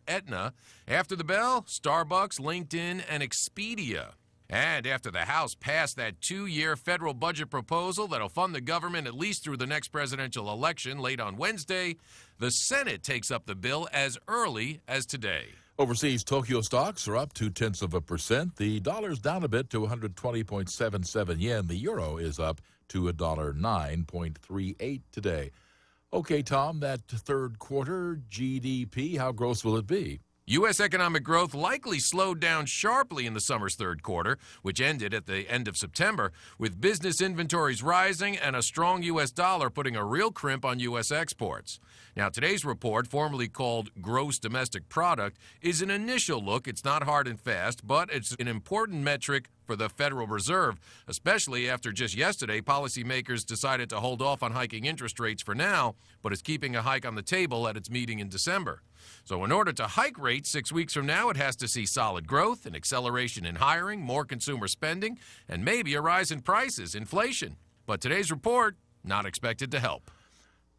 Aetna. After the bell, Starbucks, LinkedIn, and Expedia. And after the House passed that 2-year federal budget proposal that'll fund the government at least through the next presidential election late on Wednesday, the Senate takes up the bill as early as today. Overseas, Tokyo stocks are up 0.2%. The dollar's down a bit to 120.77 yen. The euro is up to $1.0938 today. Okay, Tom, that third quarter GDP, how gross will it be? U.S. economic growth likely slowed down sharply in the summer's third quarter, which ended at the end of September, with business inventories rising and a strong U.S. dollar putting a real crimp on U.S. exports. Now, today's report, formerly called Gross Domestic Product, is an initial look. It's not hard and fast, but it's an important metric for the Federal Reserve, especially after just yesterday policymakers decided to hold off on hiking interest rates for now, but is keeping a hike on the table at its meeting in December. So in order to hike rates 6 weeks from now, it has to see solid growth, an acceleration in hiring, more consumer spending, and maybe a rise in prices, inflation. But today's report, not expected to help.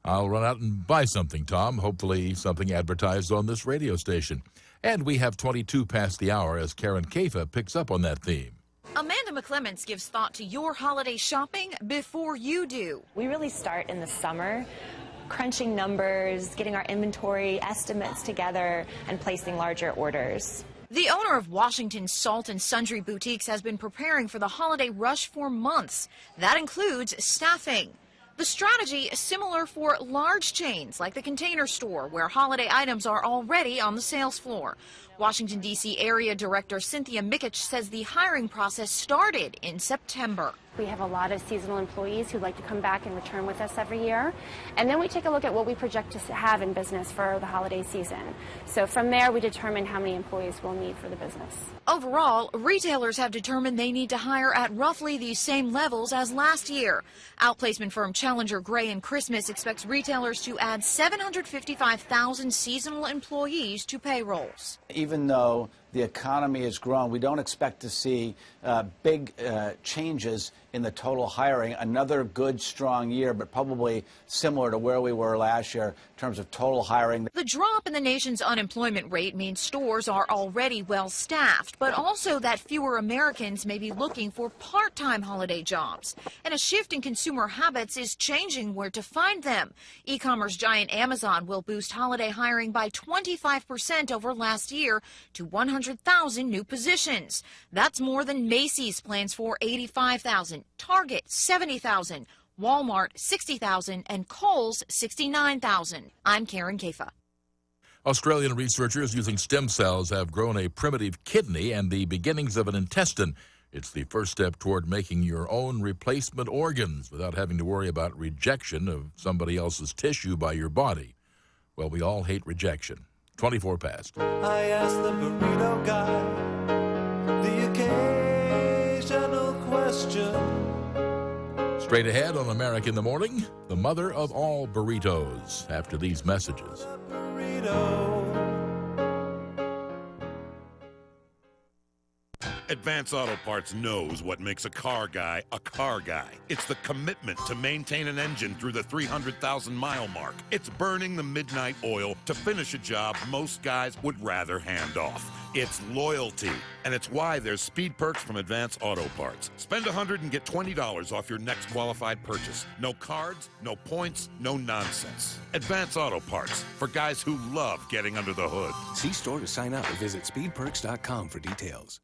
I'll run out and buy something, Tom, hopefully something advertised on this radio station. And we have 22 past the hour as Karen Kafa picks up on that theme. Amanda McClements gives thought to your holiday shopping before you do. We really start in the summer, crunching numbers, getting our inventory estimates together, and placing larger orders. The owner of Washington's Salt and Sundry Boutiques has been preparing for the holiday rush for months. That includes staffing. The strategy is similar for large chains like the Container Store, where holiday items are already on the sales floor. Washington, D.C. Area Director Cynthia Mikic says the hiring process started in September. We have a lot of seasonal employees who like to come back and return with us every year. And then we take a look at what we project to have in business for the holiday season. So from there, we determine how many employees we'll need for the business. Overall, retailers have determined they need to hire at roughly the same levels as last year. Outplacement firm Challenger Gray and Christmas expects retailers to add 755,000 seasonal employees to payrolls. Even though the economy has grown, we don't expect to see big changes in the total hiring. Another good, strong year, but probably similar to where we were last year in terms of total hiring. The drop in the nation's unemployment rate means stores are already well staffed, but also that fewer Americans may be looking for part-time holiday jobs. And a shift in consumer habits is changing where to find them. E-commerce giant Amazon will boost holiday hiring by 25% over last year to 100,000 new positions. That's more than Macy's plans for 85,000, Target 70,000, Walmart 60,000, and Kohl's 69,000. I'm Karen Kafa. Australian researchers using stem cells have grown a primitive kidney and the beginnings of an intestine. It's the first step toward making your own replacement organs without having to worry about rejection of somebody else's tissue by your body. Well, we all hate rejection. 24 past. I asked the burrito guy the occasional question. Straight ahead on America in the Morning, the mother of all burritos after these messages. Advance Auto Parts knows what makes a car guy a car guy. It's the commitment to maintain an engine through the 300,000-mile mark. It's burning the midnight oil to finish a job most guys would rather hand off. It's loyalty, and it's why there's speed perks from Advance Auto Parts. Spend $100 and get $20 off your next qualified purchase. No cards, no points, no nonsense. Advance Auto Parts, for guys who love getting under the hood. See store to sign up or visit speedperks.com for details.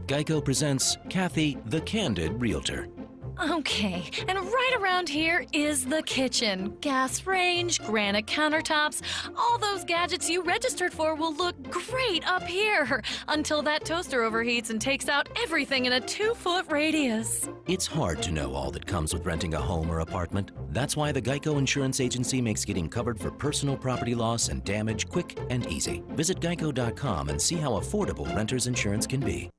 Geico presents Kathy, the Candid Realtor. Okay, and right around here is the kitchen. Gas range, granite countertops, all those gadgets you registered for will look great up here until that toaster overheats and takes out everything in a 2-foot radius. It's hard to know all that comes with renting a home or apartment. That's why the Geico Insurance Agency makes getting covered for personal property loss and damage quick and easy. Visit geico.com and see how affordable renter's insurance can be.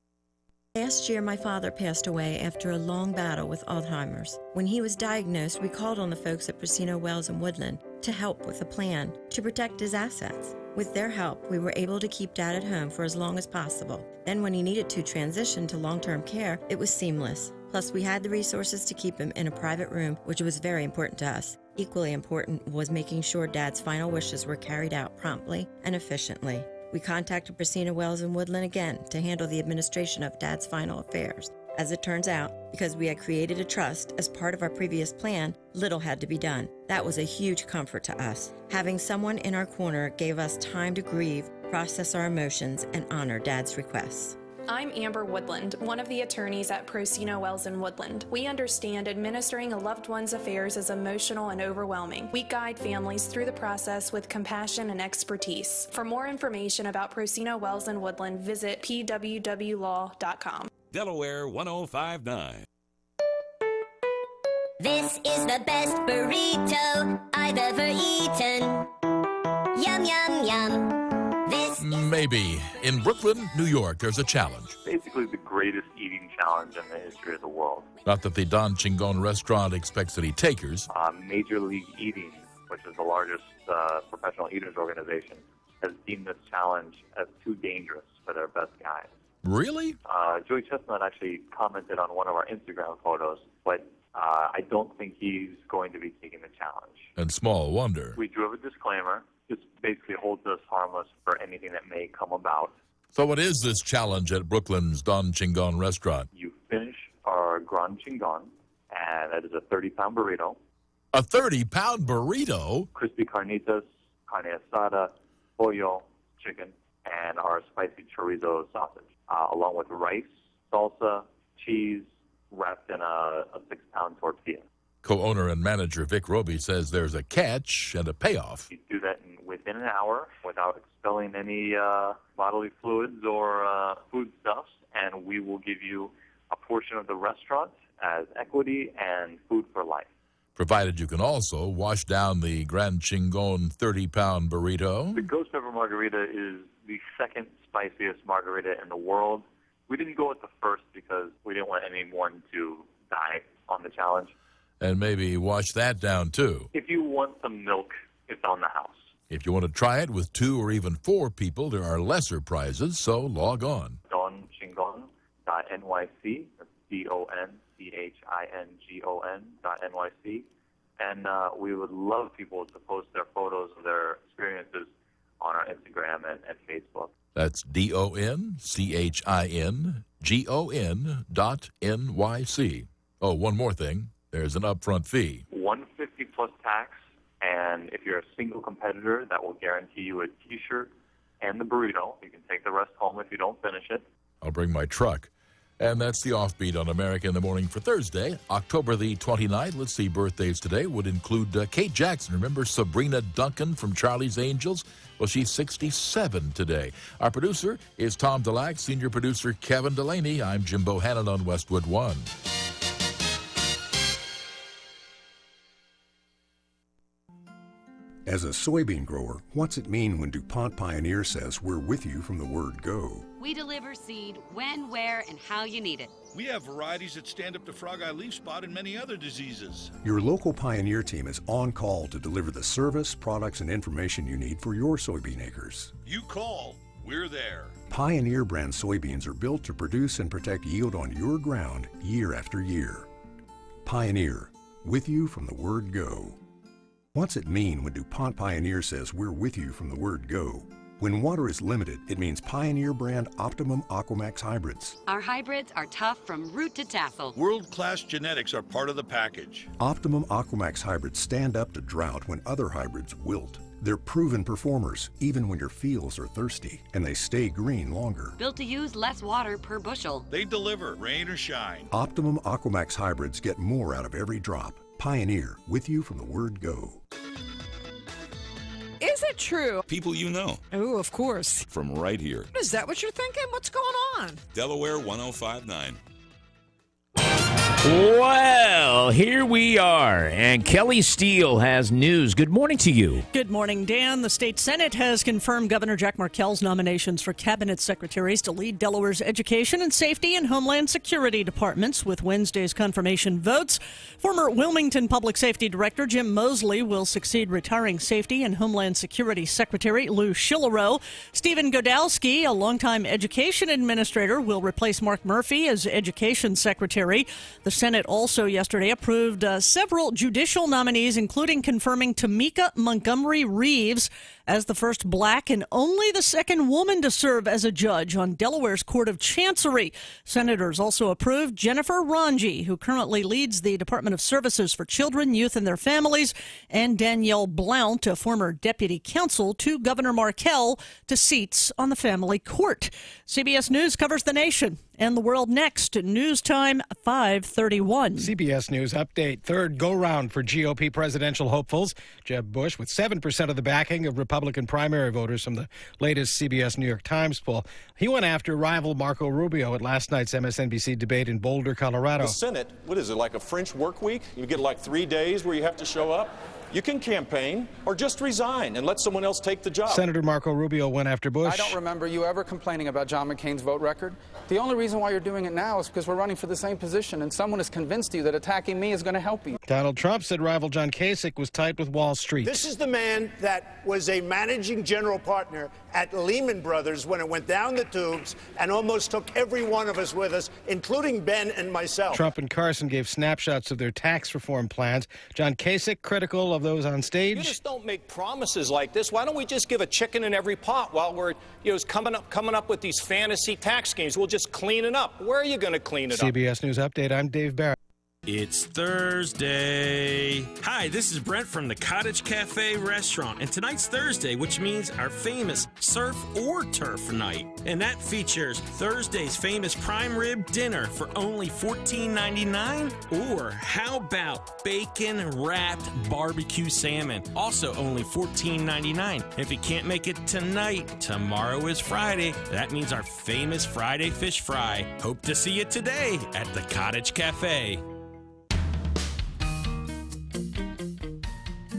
Last year, my father passed away after a long battle with Alzheimer's. When he was diagnosed, we called on the folks at Brasino Wells and Woodland to help with a plan to protect his assets. With their help, we were able to keep Dad at home for as long as possible. Then when he needed to transition to long-term care, it was seamless. Plus, we had the resources to keep him in a private room, which was very important to us. Equally important was making sure Dad's final wishes were carried out promptly and efficiently. We contacted Priscilla Wells and Woodland again to handle the administration of Dad's final affairs. As it turns out, because we had created a trust as part of our previous plan, little had to be done. That was a huge comfort to us. Having someone in our corner gave us time to grieve, process our emotions, and honor Dad's requests. I'm Amber Woodland, one of the attorneys at Procino Wells and Woodland. We understand administering a loved one's affairs is emotional and overwhelming. We guide families through the process with compassion and expertise. For more information about Procino Wells and Woodland, visit pwwlaw.com. Delaware 105.9. This is the best burrito I've ever eaten. Yum, yum, yum. This Maybe. In Brooklyn, New York, there's a challenge. Basically the greatest eating challenge in the history of the world. Not that the Don Chingon restaurant expects any takers. Major League Eating, which is the largest professional eaters organization, has deemed this challenge as too dangerous for their best guys. Really? Joey Chestnut actually commented on one of our Instagram photos, but I don't think he's going to be taking the challenge. And small wonder. We do have a disclaimer. This basically holds us harmless for anything that may come about. So what is this challenge at Brooklyn's Don Chingon restaurant? You finish our Gran Chingon, and that is a 30-pound burrito. A 30-pound burrito? Crispy carnitas, carne asada, pollo, chicken, and our spicy chorizo sausage, along with rice, salsa, cheese, wrapped in a 6-pound tortilla. Co-owner and manager Vic Roby says there's a catch and a payoff. You do that within an hour without expelling any bodily fluids or foodstuffs, and we will give you a portion of the restaurant as equity and food for life. Provided you can also wash down the Gran Chingon 30-pound burrito. The Ghost Pepper Margarita is the second spiciest margarita in the world. We didn't go with the first because we didn't want anyone to die on the challenge. And maybe wash that down, too. If you want some milk, it's on the house. If you want to try it with 2 or even 4 people, there are lesser prizes, so log on. DonChingon.nyc, that's DonChingon.nyc. And we would love people to post their photos of their experiences on our Instagram and Facebook. That's DonChingon.nyc. Oh, one more thing. There's an upfront fee. $150 plus tax, and if you're a single competitor, that will guarantee you a T-shirt and the burrito. You can take the rest home if you don't finish it. I'll bring my truck. And that's the Offbeat on America in the Morning for Thursday, October the 29th. Let's see, birthdays today would include Kate Jackson. Remember Sabrina Duncan from Charlie's Angels? Well, she's 67 today. Our producer is Tom Delac, senior producer Kevin Delaney. I'm Jim Bohannon on Westwood One. As a soybean grower, what's it mean when DuPont Pioneer says we're with you from the word go? We deliver seed when, where, and how you need it. We have varieties that stand up to frog eye leaf spot and many other diseases. Your local Pioneer team is on call to deliver the service, products, and information you need for your soybean acres. You call, we're there. Pioneer brand soybeans are built to produce and protect yield on your ground year after year. Pioneer, with you from the word go. What's it mean when DuPont Pioneer says we're with you from the word go? When water is limited, it means Pioneer brand Optimum Aquamax hybrids. Our hybrids are tough from root to tassel. World-class genetics are part of the package. Optimum Aquamax hybrids stand up to drought when other hybrids wilt. They're proven performers, even when your fields are thirsty, and they stay green longer. Built to use less water per bushel. They deliver, rain or shine. Optimum Aquamax hybrids get more out of every drop. Pioneer, with you from the word go. Is it true? People you know. Oh, of course. From right here. Is that what you're thinking? What's going on? Delaware 105.9. Well, here we are, and Kelly Steele has news. Good morning to you. Good morning, Dan. The state Senate has confirmed Governor Jack Markell's nominations for cabinet secretaries to lead Delaware's Education and Safety and Homeland Security departments with Wednesday's confirmation votes. Former Wilmington Public Safety Director Jim Mosley will succeed retiring Safety and Homeland Security Secretary Lou Schillerow. Stephen Godowski, a longtime education administrator, will replace Mark Murphy as Education Secretary. The Senate also yesterday approved several judicial nominees, including confirming Tamika Montgomery Reeves as the first black and only the second woman to serve as a judge on Delaware's Court of Chancery. Senators also approved Jennifer Ranji, who currently leads the Department of Services for Children, Youth, and their Families, and Danielle Blount, a former deputy counsel to Governor Markell, to seats on the family court. CBS News covers the nation and the world next. News time 5:31. CBS News update. Third go-round for GOP presidential hopefuls. Jeb Bush with 7% of the backing of Republican primary voters from the latest CBS New York Times poll. He went after rival Marco Rubio at last night's MSNBC debate in Boulder, Colorado. The Senate, what is it, like a French work week? You get like 3 days where you have to show up? You can campaign or just resign and let someone else take the job. Senator Marco Rubio went after Bush. I don't remember you ever complaining about John McCain's vote record. The only reason why you're doing it now is because we're running for the same position and someone has convinced you that attacking me is going to help you. Donald Trump said rival John Kasich was tight with Wall Street. This is the man that was a managing general partner at Lehman Brothers when it went down the tubes and almost took every one of us with us, including Ben and myself. Trump and Carson gave snapshots of their tax reform plans. John Kasich critical of those on stage. You just don't make promises like this. Why don't we just give a chicken in every pot while we're coming up with these fantasy tax schemes? We'll just clean it up. Where are you going to clean it up? CBS News Update. I'm Dave Barrett. It's Thursday. Hi, this is Brent from the Cottage Cafe restaurant, and tonight's Thursday, which means our famous Surf or Turf night. And that features Thursday's famous prime rib dinner for only $14.99. Or how about bacon-wrapped barbecue salmon, also only $14.99. If you can't make it tonight, tomorrow is Friday. That means our famous Friday fish fry. Hope to see you today at the Cottage Cafe.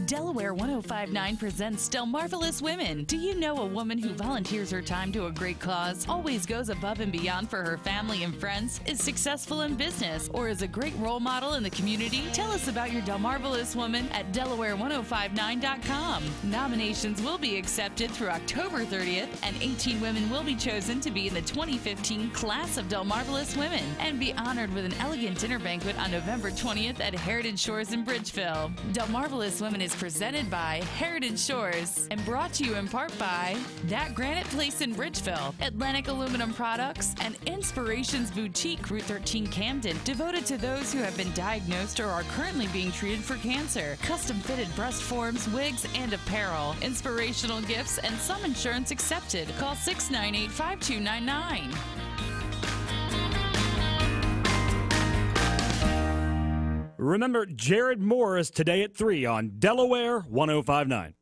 Delaware 105.9 presents Still Marvelous Women. Do you know a woman who volunteers her time to a great cause, always goes above and beyond for her family and friends, is successful in business, or is a great role model in the community? Tell us about your Del Marvelous woman at Delaware1059.com. Nominations will be accepted through October 30th, and 18 women will be chosen to be in the 2015 class of Del Marvelous Women and be honored with an elegant dinner banquet on November 20th at Heritage Shores in Bridgeville. Del Marvelous Women is presented by Heritage Shores and brought to you in part by That Granite Place in Bridgeville, Atlantic Aluminum Products, and Inspirations Boutique, Route 13 Camden, devoted to those who have been diagnosed or are currently being treated for cancer. Custom-fitted breast forms, wigs, and apparel, inspirational gifts, and some insurance accepted. Call 698-5299. Remember Jared Morris today at 3 on Delaware 105.9.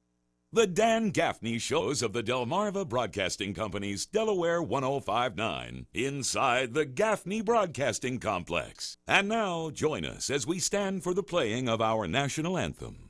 The Dan Gaffney shows of the Delmarva Broadcasting Company's Delaware 105.9 inside the Gaffney Broadcasting Complex. And now join us as we stand for the playing of our national anthem.